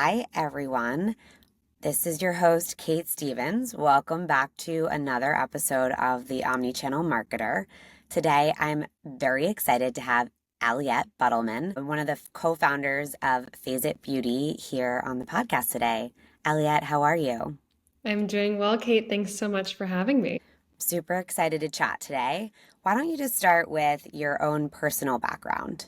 Hi, everyone. This is your host, Kait Stephens. Welcome back to another episode of the Omnichannel Marketer. Today, I'm very excited to have Aliett Buttelman, one of the co-founders of Fazit Beauty, here on the podcast today. Aliett, how are you? I'm doing well, Kate. Thanks so much for having me. Super excited to chat today. Why don't you just start with your own personal background?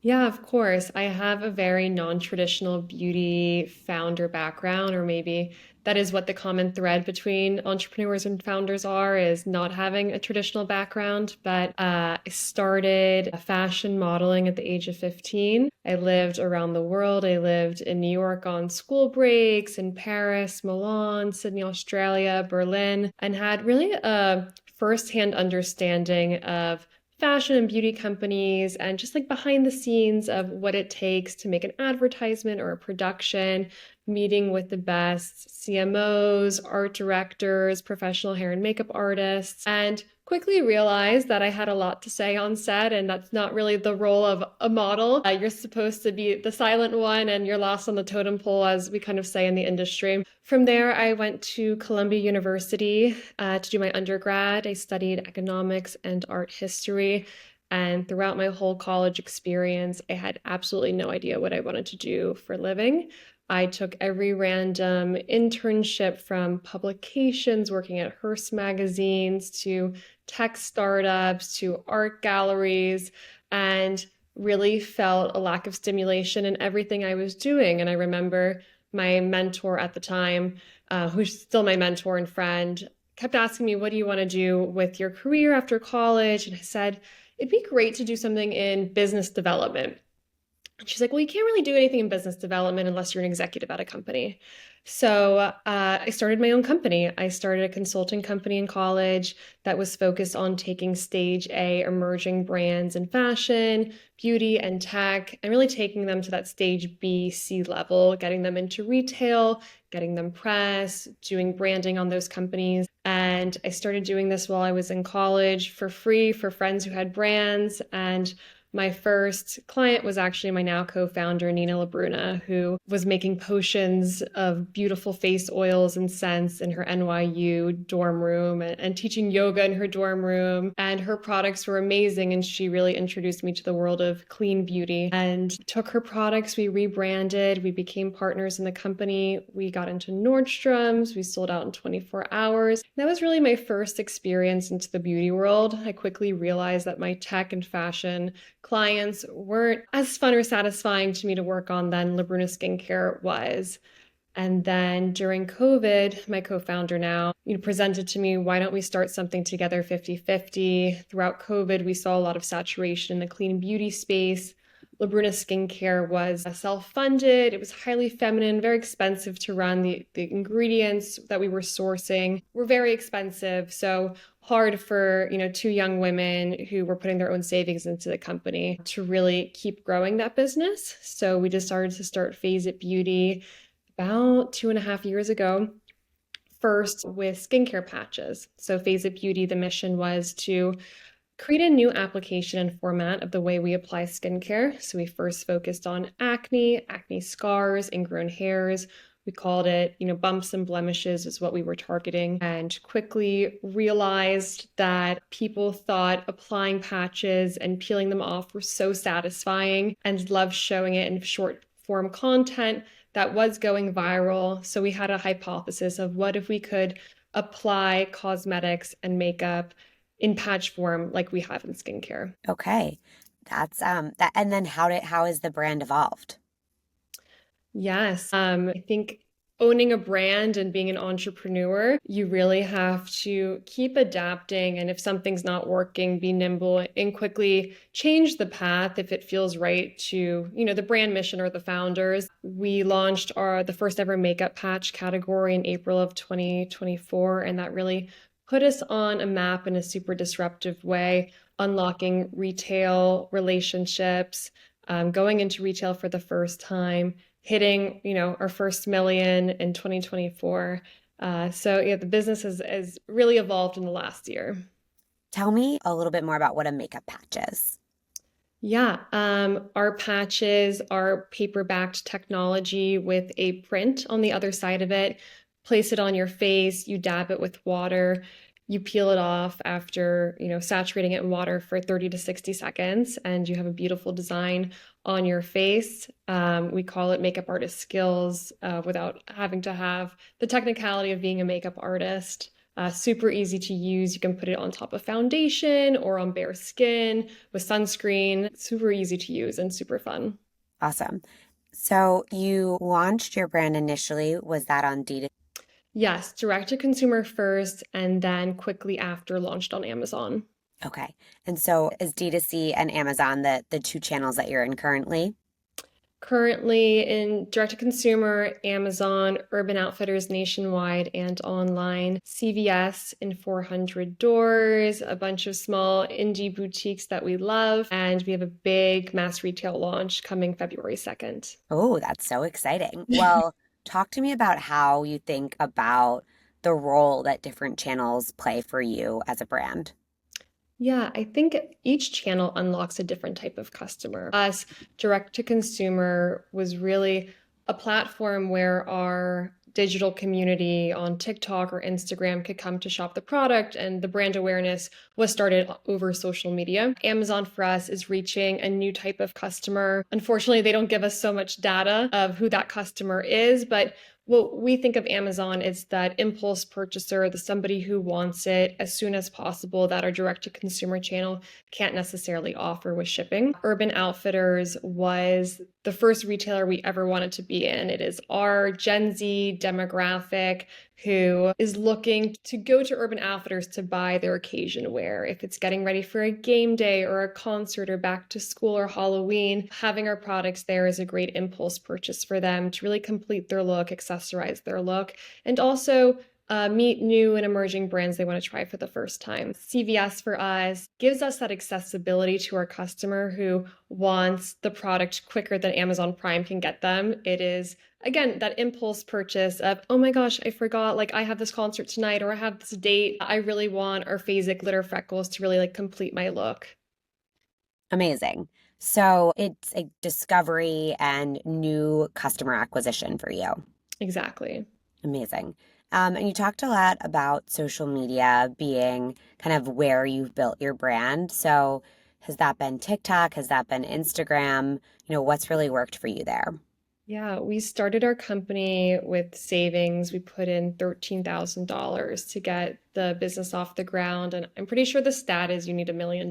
Yeah, of course. I have a very non-traditional beauty founder background, or maybe that is what the common thread between entrepreneurs and founders are, is not having a traditional background. But I started fashion modeling at the age of 15. I lived around the world. I lived in New York on school breaks, in Paris, Milan, Sydney, Australia, Berlin, and had really a firsthand understanding of fashion and beauty companies and just like behind the scenes of what it takes to make an advertisement or a production, meeting with the best CMOs, art directors, professional hair and makeup artists, and quickly realized that I had a lot to say on set, and that's not really the role of a model. You're supposed to be the silent one and you're last on the totem pole, as we kind of say in the industry. From there, I went to Columbia University to do my undergrad. I studied economics and art history. And throughout my whole college experience, I had absolutely no idea what I wanted to do for a living. I took every random internship, from publications, working at Hearst magazines, to tech startups, to art galleries, and really felt a lack of stimulation in everything I was doing. And I remember my mentor at the time, who's still my mentor and friend, kept asking me, what do you want to do with your career after college? And I said, it'd be great to do something in business development. And she's like, well, you can't really do anything in business development unless you're an executive at a company. So I started my own company. I started a consulting company in college that was focused on taking stage A emerging brands in fashion, beauty, and tech, and really taking them to that stage B, C level, getting them into retail, getting them press, doing branding on those companies. And I started doing this while I was in college for free for friends who had brands. And my first client was actually my now co-founder, Nina Labruna, who was making potions of beautiful face oils and scents in her NYU dorm room, and teaching yoga in her dorm room. And her products were amazing. And she really introduced me to the world of clean beauty, and took her products. We rebranded. We became partners in the company. We got into Nordstrom's. We sold out in 24 hours. That was really my first experience into the beauty world. I quickly realized that my tech and fashion clients weren't as fun or satisfying to me to work on than Labruna Skincare was. And then during COVID, my co-founder now, presented to me, why don't we start something together 50-50? Throughout COVID, we saw a lot of saturation in the clean beauty space. Labruna Skincare was self-funded. It was highly feminine, very expensive to run. The ingredients that we were sourcing were very expensive. So hard for, two young women who were putting their own savings into the company to really keep growing that business. So we decided to start Fazit Beauty about 2.5 years ago, first with skincare patches. So Fazit Beauty, the mission was to create a new application and format of the way we apply skincare. So we first focused on acne scars, ingrown hairs. We called it, bumps and blemishes is what we were targeting, and quickly realized that people thought applying patches and peeling them off were so satisfying, and loved showing it in short form content that was going viral. So we had a hypothesis of, what if we could apply cosmetics and makeup in patch form like we have in skincare. Okay. That's that, and then how has the brand evolved? Yes. I think owning a brand and being an entrepreneur, you really have to keep adapting. And if something's not working, be nimble and quickly change the path if it feels right to, the brand mission or the founders. We launched the first ever makeup patch category in April of 2024, and that really put us on a map in a super disruptive way, unlocking retail relationships, going into retail for the first time, hitting, our first million in 2024. So yeah, the business has really evolved in the last year. Tell me a little bit more about what a makeup patch is. Yeah, our patches are paper-backed technology with a print on the other side of it. Place it on your face, you dab it with water, you peel it off after, saturating it in water for 30 to 60 seconds, and you have a beautiful design on your face. We call it makeup artist skills, without having to have the technicality of being a makeup artist. Super easy to use. You can put it on top of foundation or on bare skin with sunscreen. Super easy to use and super fun. Awesome. So you launched your brand initially. Was that on D2C? Yes, direct to consumer first and then quickly after launched on Amazon. Okay. And so is D2C and Amazon the two channels that you're in currently? Currently in direct to consumer, Amazon, Urban Outfitters nationwide and online, CVS in 400 doors, a bunch of small indie boutiques that we love, and we have a big mass retail launch coming February 2nd. Oh, that's so exciting. Well, talk to me about how you think about the role that different channels play for you as a brand. Yeah, I think each channel unlocks a different type of customer. Us, direct to consumer was really a platform where our digital community on TikTok or Instagram could come to shop the product, and the brand awareness was started over social media. Amazon for us is reaching a new type of customer. Unfortunately, they don't give us so much data of who that customer is, but what we think of Amazon is that impulse purchaser, the somebody who wants it as soon as possible that our direct to consumer channel can't necessarily offer with shipping. Urban Outfitters was the first retailer we ever wanted to be in. It is our Gen Z demographic who is looking to go to Urban Outfitters to buy their occasion wear. If it's getting ready for a game day or a concert or back to school or Halloween, having our products there is a great impulse purchase for them to really complete their look, accessorize their look, and also meet new and emerging brands they want to try for the first time. CVS for us gives us that accessibility to our customer who wants the product quicker than Amazon Prime can get them. It is, again, that impulse purchase of, oh my gosh, I forgot, like I have this concert tonight or I have this date. I really want our phasic glitter freckles to really like complete my look. Amazing. So it's a discovery and new customer acquisition for you. Exactly. Amazing. And you talked a lot about social media being kind of where you've built your brand. So has that been TikTok? Has that been Instagram? What's really worked for you there? Yeah, we started our company with savings. We put in $13,000 to get the business off the ground. And I'm pretty sure the stat is you need $1 million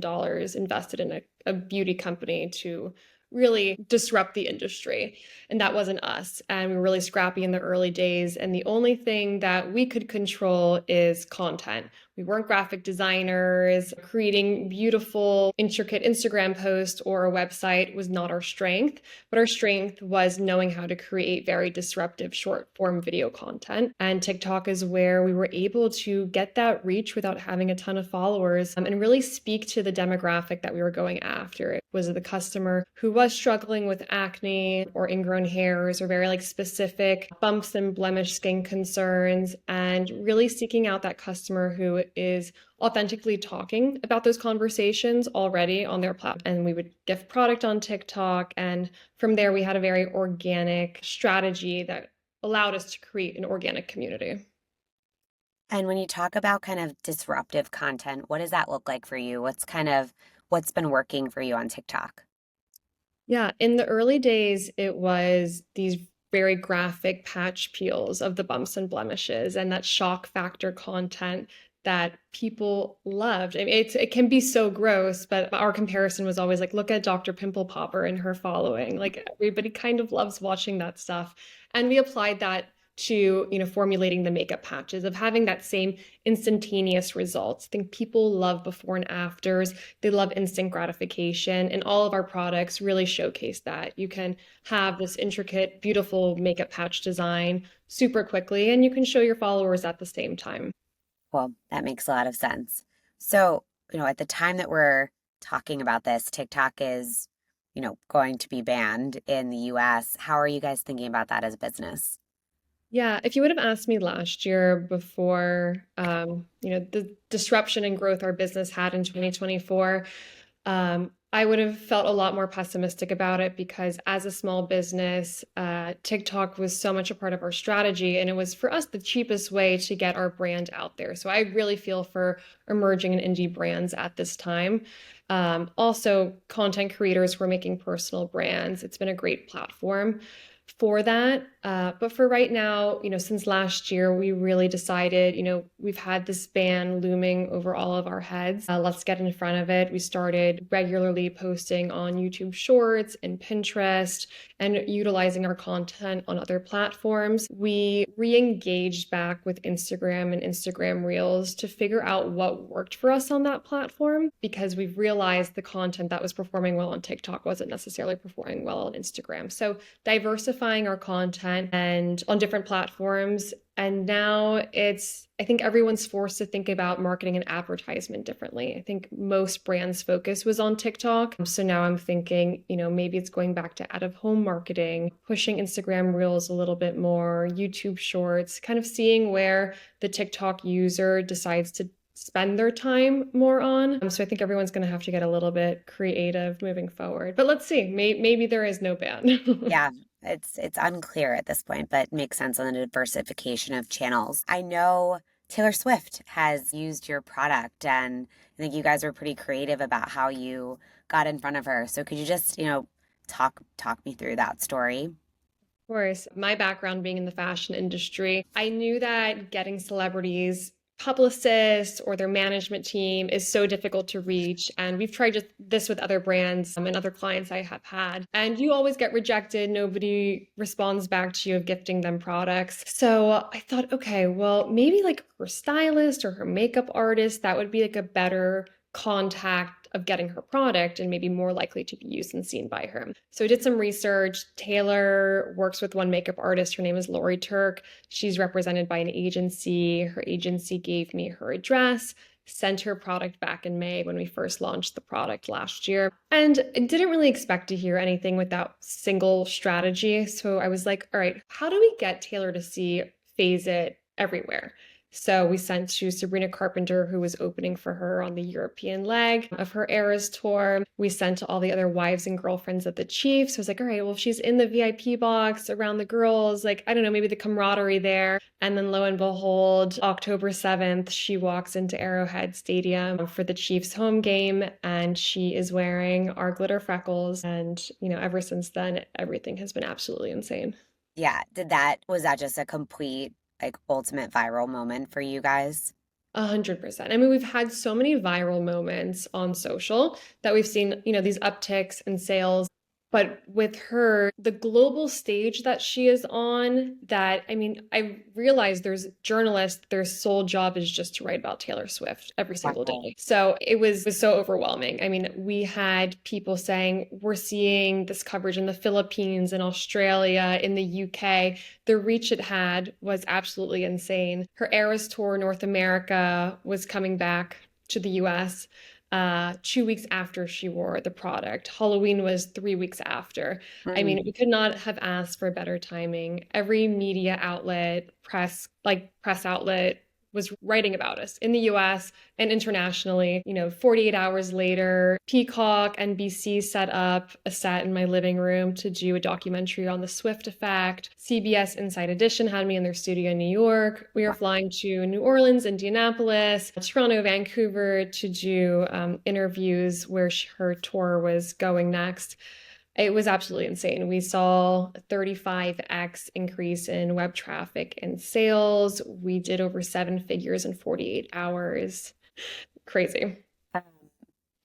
invested in a beauty company to really disrupt the industry. And that wasn't us. And we were really scrappy in the early days. And the only thing that we could control is content. We weren't graphic designers. Creating beautiful, intricate Instagram posts or a website was not our strength, but our strength was knowing how to create very disruptive short form video content. And TikTok is where we were able to get that reach without having a ton of followers, and really speak to the demographic that we were going after. It was the customer who was struggling with acne or ingrown hairs or very like specific bumps and blemish skin concerns, and really seeking out that customer who is authentically talking about those conversations already on their platform. And we would gift product on TikTok. And from there, we had a very organic strategy that allowed us to create an organic community. And when you talk about kind of disruptive content, what does that look like for you? What's been working for you on TikTok? Yeah, in the early days, it was these very graphic patch peels of the bumps and blemishes and that shock factor content that people loved. I mean, it can be so gross, but our comparison was always like, look at Dr. Pimple Popper and her following. Like everybody kind of loves watching that stuff. And we applied that to, formulating the makeup patches of having that same instantaneous results. I think people love before and afters. They love instant gratification, and all of our products really showcase that. You can have this intricate, beautiful makeup patch design super quickly, and you can show your followers at the same time. Well, that makes a lot of sense. So, at the time that we're talking about this, TikTok is, going to be banned in the US. How are you guys thinking about that as a business? Yeah, if you would have asked me last year before, the disruption and growth our business had in 2024, I would have felt a lot more pessimistic about it because as a small business, TikTok was so much a part of our strategy, and it was for us the cheapest way to get our brand out there. So I really feel for emerging and indie brands at this time. Also, content creators who are making personal brands. It's been a great platform for that. But for right now, since last year, we really decided, we've had this ban looming over all of our heads. Let's get in front of it. We started regularly posting on YouTube Shorts and Pinterest and utilizing our content on other platforms. We re-engaged back with Instagram and Instagram Reels to figure out what worked for us on that platform because we've realized the content that was performing well on TikTok wasn't necessarily performing well on Instagram. So diversifying our content and on different platforms. And now I think everyone's forced to think about marketing and advertisement differently. I think most brands' focus was on TikTok. So now I'm thinking, maybe it's going back to out of home marketing, pushing Instagram Reels a little bit more, YouTube Shorts, kind of seeing where the TikTok user decides to spend their time more on. So I think everyone's going to have to get a little bit creative moving forward. But let's see. Maybe there is no ban. Yeah, it's unclear at this point, but makes sense on the diversification of channels. I know Taylor Swift has used your product, and I think you guys were pretty creative about how you got in front of her. So could you just, talk me through that story? Of course, my background being in the fashion industry, I knew that getting celebrities publicists or their management team is so difficult to reach. And we've tried just this with other brands and other clients I have had. And you always get rejected. Nobody responds back to you of gifting them products. So I thought, okay, well, maybe like her stylist or her makeup artist, that would be like a better contact of getting her product and maybe more likely to be used and seen by her. So I did some research. Taylor works with one makeup artist. Her name is Lori Turk. She's represented by an agency. Her agency gave me her address, sent her product back in May when we first launched the product last year. And I didn't really expect to hear anything with that single strategy. So I was like, all right, how do we get Taylor to see Phase It everywhere? So we sent to Sabrina Carpenter, who was opening for her on the European leg of her Eras tour. We sent to all the other wives and girlfriends of the chief. So I was like, all right, well, if she's in the VIP box around the girls, like, I don't know, maybe the camaraderie there. And then lo and behold, October 7th, she walks into Arrowhead Stadium for the Chiefs home game, and she is wearing our glitter freckles. And, ever since then, everything has been absolutely insane. Yeah, was that just a complete, like, ultimate viral moment for you guys? 100%. I mean, we've had so many viral moments on social that we've seen, these upticks in sales. But with her, the global stage that she is on, I mean, I realize there's journalists, their sole job is just to write about Taylor Swift every single Wow. day. So it was so overwhelming. I mean, we had people saying, we're seeing this coverage in the Philippines, in Australia, in the UK. The reach it had was absolutely insane. Her Eras Tour North America was coming back to the US 2 weeks after she wore the product. Halloween was 3 weeks after. I mean, Mm. we could not have asked for better timing. Every media outlet, press outlet, was writing about us in the US and internationally. 48 hours later, Peacock, NBC set up a set in my living room to do a documentary on the Swift effect. CBS Inside Edition had me in their studio in New York. We are flying to New Orleans, Indianapolis, Toronto, Vancouver to do interviews where her tour was going next. It was absolutely insane. We saw a 35x increase in web traffic and sales. We did over seven figures in 48 hours. Crazy. Um,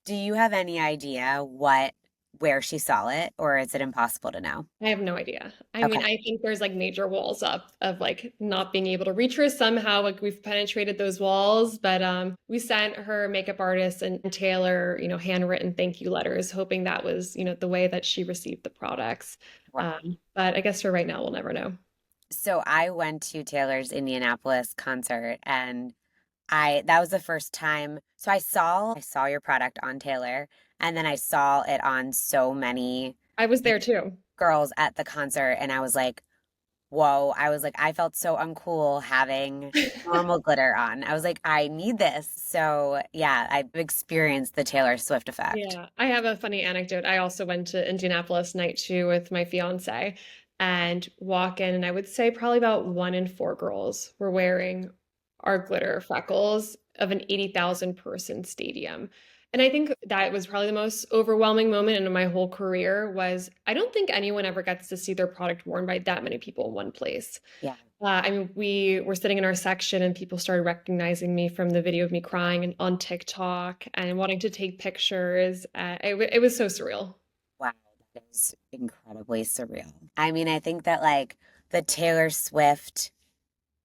Do you have any idea where she saw it, or is it impossible to know? I have no idea. I Okay. mean, I think there's like major walls up of like not being able to reach her somehow. Like we've penetrated those walls, but we sent her makeup artist and Taylor, handwritten thank you letters, hoping that was, the way that she received the products. Wow. But I guess for right now, we'll never know. So I went to Taylor's Indianapolis concert, and I that was the first time. So I saw your product on Taylor, and then I saw it on so many I was there too. girls at the concert, and I was like, whoa, I was like, I felt so uncool having normal glitter on. I was like, I need this. So yeah, I've experienced the Taylor Swift effect. Yeah, I have a funny anecdote. I also went to Indianapolis night two with my fiance and walk in, and I would say probably about 1 in 4 girls were wearing our glitter freckles of an 80,000 person stadium. And I think that was probably the most overwhelming moment in my whole career was I don't think anyone ever gets to see their product worn by that many people in one place. Yeah. I mean, we were sitting in our section and people started recognizing me from the video of me crying and on TikTok and wanting to take pictures. It was so surreal. Wow, that is incredibly surreal. I mean, I think that like the Taylor Swift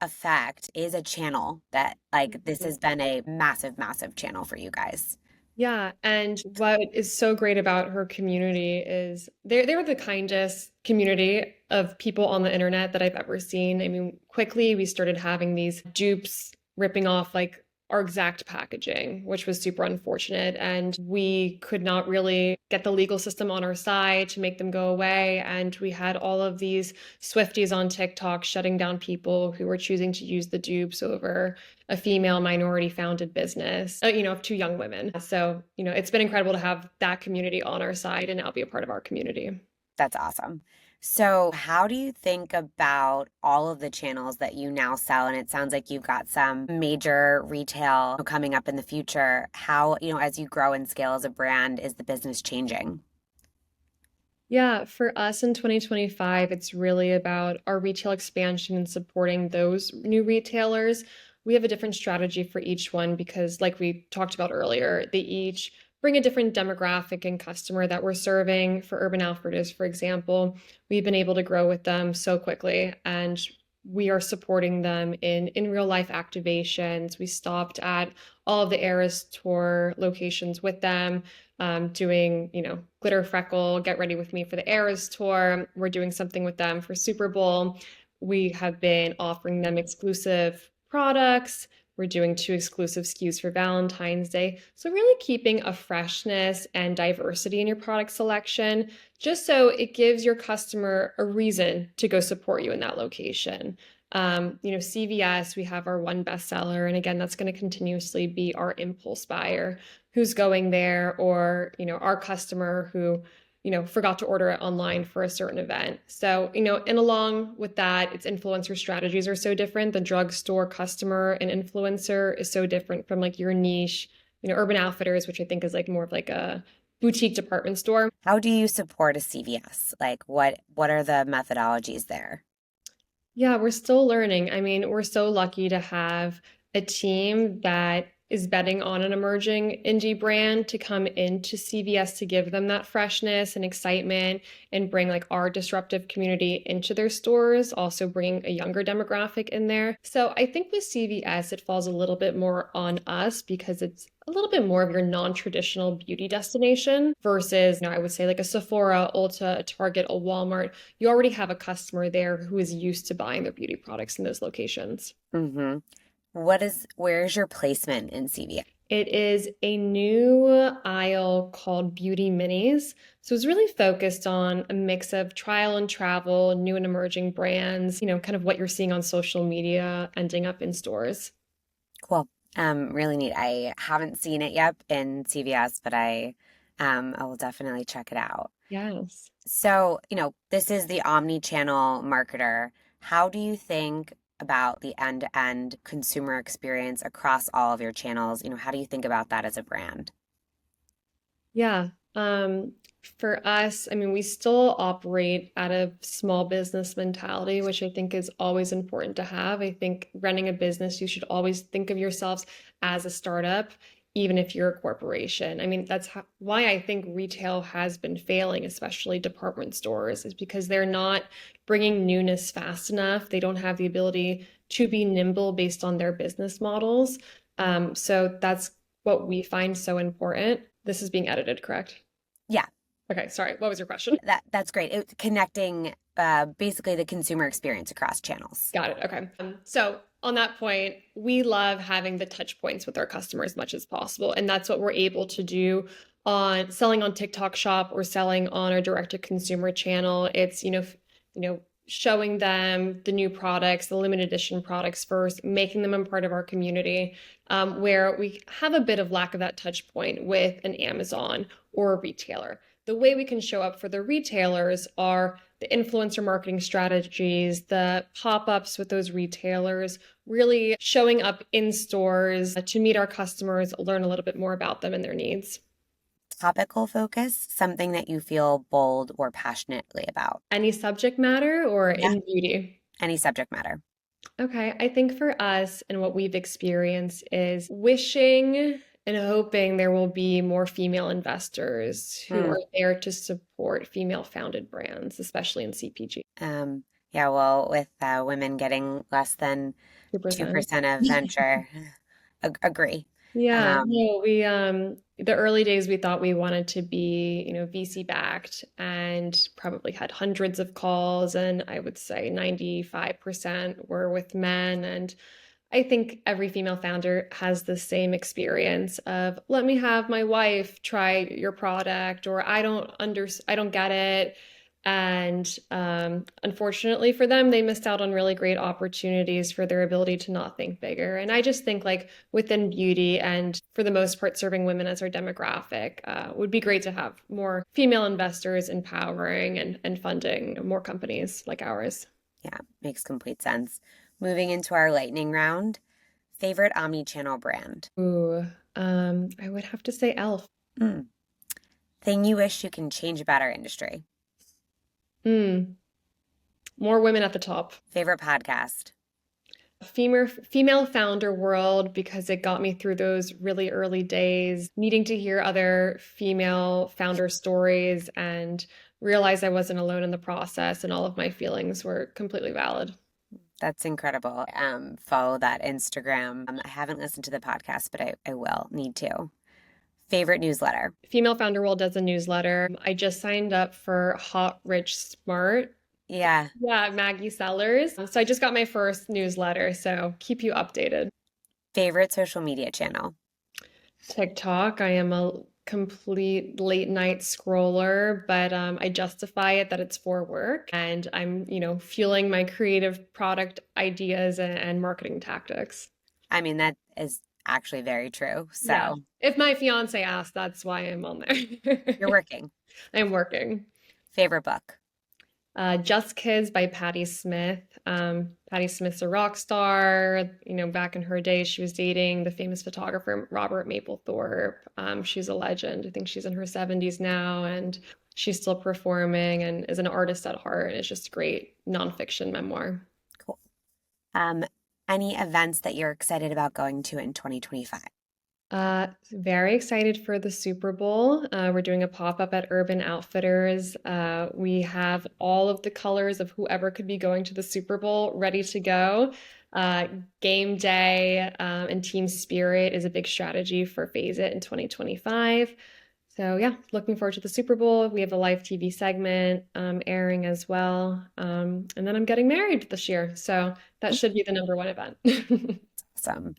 effect is a channel that like this has been a massive, massive channel for you guys. Yeah, and what is so great about her community is they're the kindest community of people on the internet that I've ever seen. I mean, quickly we started having these dupes ripping off like our exact packaging, which was super unfortunate. And we could not really get the legal system on our side to make them go away. And we had all of these Swifties on TikTok shutting down people who were choosing to use the dupes over a female minority founded business, of two young women. So, it's been incredible to have that community on our side and now be a part of our community. That's awesome. So, how do you think about all of the channels that you now sell? And it sounds like you've got some major retail coming up in the future. How, as you grow and scale as a brand, is the business changing? Yeah, for us in 2025, it's really about our retail expansion and supporting those new retailers. We have a different strategy for each one because, like we talked about earlier, they each bring a different demographic and customer that we're serving. For Urban Outfitters, for example, we've been able to grow with them so quickly, and we are supporting them in real life activations. We stopped at all of the Eras Tour locations with them, doing, glitter freckle, get ready with me for the Eras Tour. We're doing something with them for Super Bowl. We have been offering them exclusive products. We're doing 2 exclusive SKUs for Valentine's Day. So, really keeping a freshness and diversity in your product selection, just so it gives your customer a reason to go support you in that location. CVS, we have our one bestseller. And again, that's going to continuously be our impulse buyer who's going there, or, our customer who, forgot to order it online for a certain event. So, and along with that, its influencer strategies are so different. The drugstore customer and influencer is so different from like your niche, Urban Outfitters, which I think is like more of like a boutique department store. How do you support a CVS? Like what are the methodologies there? Yeah, we're still learning. I mean, we're so lucky to have a team that is betting on an emerging indie brand to come into CVS to give them that freshness and excitement and bring like our disruptive community into their stores, also bringing a younger demographic in there. So I think with CVS, it falls a little bit more on us because it's a little bit more of your non-traditional beauty destination versus, I would say like a Sephora, Ulta, a Target, a Walmart. You already have a customer there who is used to buying their beauty products in those locations. Mm-hmm. Where's your placement in CVS? It is a new aisle called Beauty Minis. So it's really focused on a mix of trial and travel, new and emerging brands, kind of what you're seeing on social media ending up in stores. Cool. Really neat. I haven't seen it yet in CVS, but I will definitely check it out. Yes. So, this is the omni-channel marketer. How do you think about the end-to-end consumer experience across all of your channels? How do you think about that as a brand? Yeah. For us, I mean, we still operate at a small business mentality, which I think is always important to have. I think running a business, you should always think of yourselves as a startup, even if you're a corporation. I mean, that's why I think retail has been failing, especially department stores, is because they're not bringing newness fast enough. They don't have the ability to be nimble based on their business models. So that's what we find so important. This is being edited, correct? Yeah, Okay, sorry. What was your question? that's great. Connecting basically the consumer experience across channels. Got it. Okay. So on that point, we love having the touch points with our customers as much as possible. And that's what we're able to do on selling on TikTok Shop or selling on our direct to consumer channel. It's, showing them the new products, the limited edition products first, making them a part of our community, where we have a bit of lack of that touch point with an Amazon or a retailer. The way we can show up for the retailers are the influencer marketing strategies, the pop-ups with those retailers, really showing up in stores to meet our customers, learn a little bit more about them and their needs. Topical focus, something that you feel bold or passionately about. Any subject matter or Yeah. in beauty? Any subject matter. Okay, I think for us and what we've experienced is wishing and hoping there will be more female investors who Mm. are there to support female founded brands, especially in CPG. Yeah, well, with women getting less than 2%. 2% of venture, agree. Yeah, Um, no, we the early days we thought we wanted to be, VC backed and probably had hundreds of calls, and I would say 95% were with men. And I think every female founder has the same experience of let me have my wife try your product, or I don't get it. And unfortunately for them, they missed out on really great opportunities for their ability to not think bigger. And I just think like within beauty and for the most part serving women as our demographic would be great to have more female investors empowering and funding more companies like ours. yeah, makes complete sense. Moving into our lightning round, favorite omni-channel brand. Ooh, I would have to say Elf. Mm. Thing you wish you can change about our industry. Mm, more women at the top. Favorite podcast. Female founder world because it got me through those really early days, needing to hear other female founder stories and realize I wasn't alone in the process and all of my feelings were completely valid. That's incredible. Follow that Instagram. I haven't listened to the podcast, but I will need to. Favorite newsletter. Female Founder World does a newsletter. I just signed up for Hot, Rich, Smart. Yeah. Yeah, Maggie Sellers. So I just got my first newsletter, so keep you updated. Favorite social media channel. TikTok. I am a complete late night scroller, but I justify it that it's for work and I'm, fueling my creative product ideas and marketing tactics. I mean, that is actually very true. Yeah. So If my fiance asks, that's why I'm on there. you're working. I'm working. Favorite book. Just Kids by Patti Smith. Patti Smith's a rock star. Back in her day, she was dating the famous photographer Robert Mapplethorpe. She's a legend. I think she's in her 70s now, and she's still performing and is an artist at heart. And it's just a great nonfiction memoir. Cool. Any events that you're excited about going to in 2025? Very excited for the Super Bowl. We're doing a pop-up at Urban Outfitters. We have all of the colors of whoever could be going to the Super Bowl ready to go. Game day and team spirit is a big strategy for Fazit in 2025. So yeah, looking forward to the Super Bowl. We have a live TV segment airing as well. And then I'm getting married this year. So that should be the #1 event. Awesome.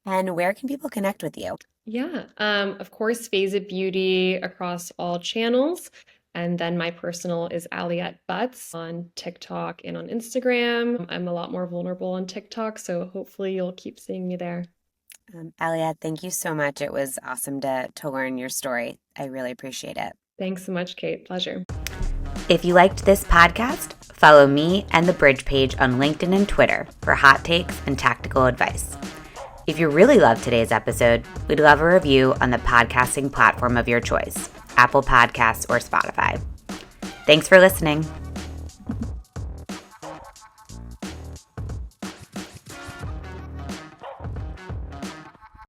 And where can people connect with you? Yeah, of course, Fazit Beauty across all channels. And then my personal is Aliett Butts on TikTok and on Instagram. I'm a lot more vulnerable on TikTok, so hopefully you'll keep seeing me there. Aliett, thank you so much. It was awesome to learn your story. I really appreciate it. Thanks so much, Kate. Pleasure. If you liked this podcast, follow me and the Bridge page on LinkedIn and Twitter for hot takes and tactical advice. If you really loved today's episode, we'd love a review on the podcasting platform of your choice, Apple Podcasts or Spotify. Thanks for listening.